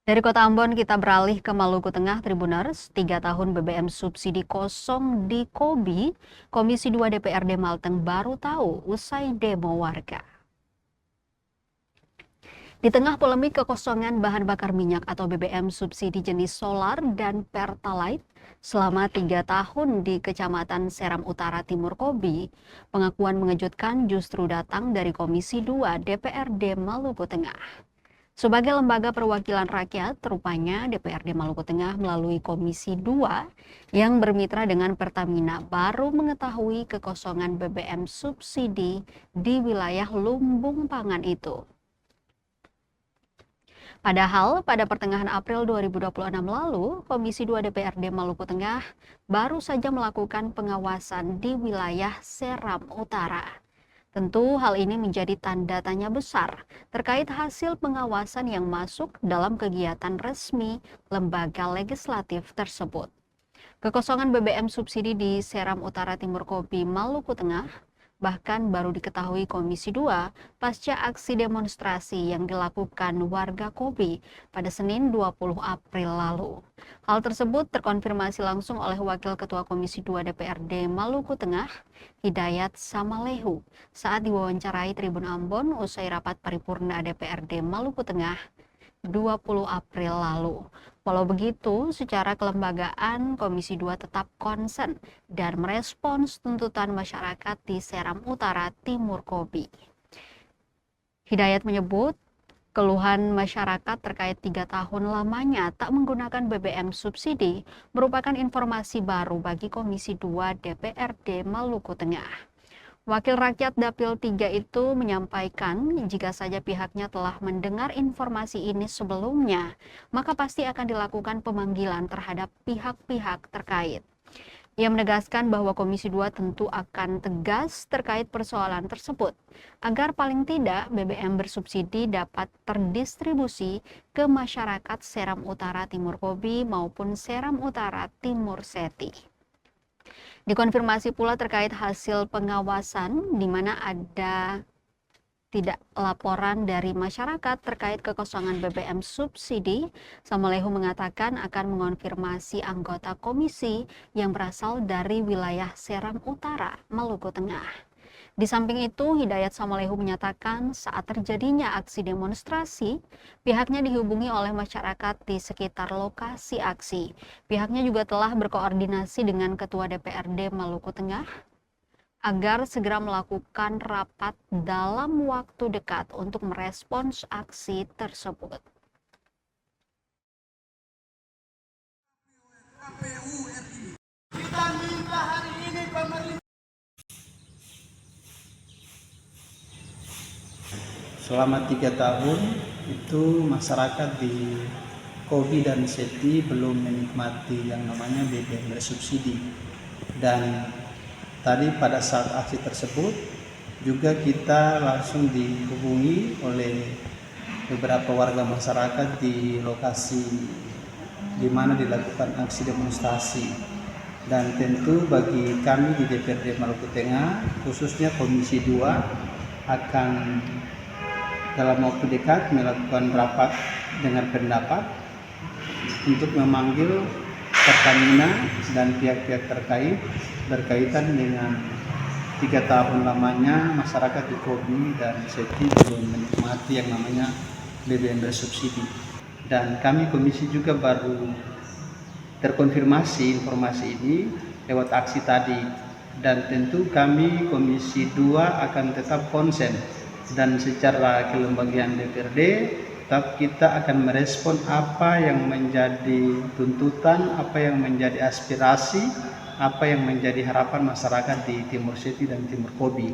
Dari Kota Ambon kita beralih ke Maluku Tengah, Tribuners. 3 tahun BBM subsidi kosong di Kobi, Komisi 2 DPRD Malteng baru tahu usai demo warga. Di tengah polemik kekosongan bahan bakar minyak atau BBM subsidi jenis solar dan pertalite selama 3 tahun di Kecamatan Seram Utara Timur Kobi, pengakuan mengejutkan justru datang dari Komisi 2 DPRD Maluku Tengah. Sebagai lembaga perwakilan rakyat, rupanya DPRD Maluku Tengah melalui Komisi 2 yang bermitra dengan Pertamina baru mengetahui kekosongan BBM subsidi di wilayah lumbung pangan itu. Padahal pada pertengahan April 2026 lalu, Komisi 2 DPRD Maluku Tengah baru saja melakukan pengawasan di wilayah Seram Utara. Tentu hal ini menjadi tanda tanya besar terkait hasil pengawasan yang masuk dalam kegiatan resmi lembaga legislatif tersebut. Kekosongan BBM subsidi di Seram Utara Timur Kobi, Maluku Tengah bahkan baru diketahui Komisi 2 pasca aksi demonstrasi yang dilakukan warga Kobi pada Senin 20 April lalu. Hal tersebut terkonfirmasi langsung oleh Wakil Ketua Komisi 2 DPRD Maluku Tengah, Hidayat Samalehu, saat diwawancarai Tribun Ambon usai rapat paripurna DPRD Maluku Tengah 20 April lalu. Walau begitu, secara kelembagaan Komisi 2 tetap konsen dan merespons tuntutan masyarakat di Seram Utara Timur Kobi. Hidayat menyebut, keluhan masyarakat terkait 3 tahun lamanya tak menggunakan BBM subsidi merupakan informasi baru bagi Komisi 2 DPRD Maluku Tengah. Wakil Rakyat Dapil 3 itu menyampaikan jika saja pihaknya telah mendengar informasi ini sebelumnya, maka pasti akan dilakukan pemanggilan terhadap pihak-pihak terkait. Ia menegaskan bahwa Komisi 2 tentu akan tegas terkait persoalan tersebut, agar paling tidak BBM bersubsidi dapat terdistribusi ke masyarakat Seram Utara Timur Kobi maupun Seram Utara Timur Seti. Dikonfirmasi pula terkait hasil pengawasan di mana ada tidak laporan dari masyarakat terkait kekosongan BBM subsidi. Samalehu mengatakan akan mengonfirmasi anggota komisi yang berasal dari wilayah Seram Utara, Maluku Tengah. Di samping itu, Hidayat Samalehu menyatakan saat terjadinya aksi demonstrasi, pihaknya dihubungi oleh masyarakat di sekitar lokasi aksi. Pihaknya juga telah berkoordinasi dengan Ketua DPRD Maluku Tengah agar segera melakukan rapat dalam waktu dekat untuk merespons aksi tersebut. Kita minta hari ini pemerintah. Selama 3 tahun itu masyarakat di Kobi dan Seti belum menikmati yang namanya BBM bersubsidi. Dan tadi pada saat aksi tersebut juga kita langsung dihubungi oleh beberapa warga masyarakat di lokasi di mana dilakukan aksi demonstrasi. Dan tentu bagi kami di DPRD Maluku Tengah, khususnya Komisi 2 akan dalam waktu dekat melakukan rapat dengar pendapat untuk memanggil Pertamina dan pihak-pihak terkait berkaitan dengan 3 tahun lamanya masyarakat di Kobi dan Seti belum menikmati yang namanya BBM bersubsidi. Dan kami komisi juga baru terkonfirmasi informasi ini lewat aksi tadi. Dan tentu kami Komisi 2 akan tetap konsen dan secara kelembagaan DPRD tetap kita akan merespon apa yang menjadi tuntutan, apa yang menjadi aspirasi, apa yang menjadi harapan masyarakat di Timur Seti dan Timur Kobi.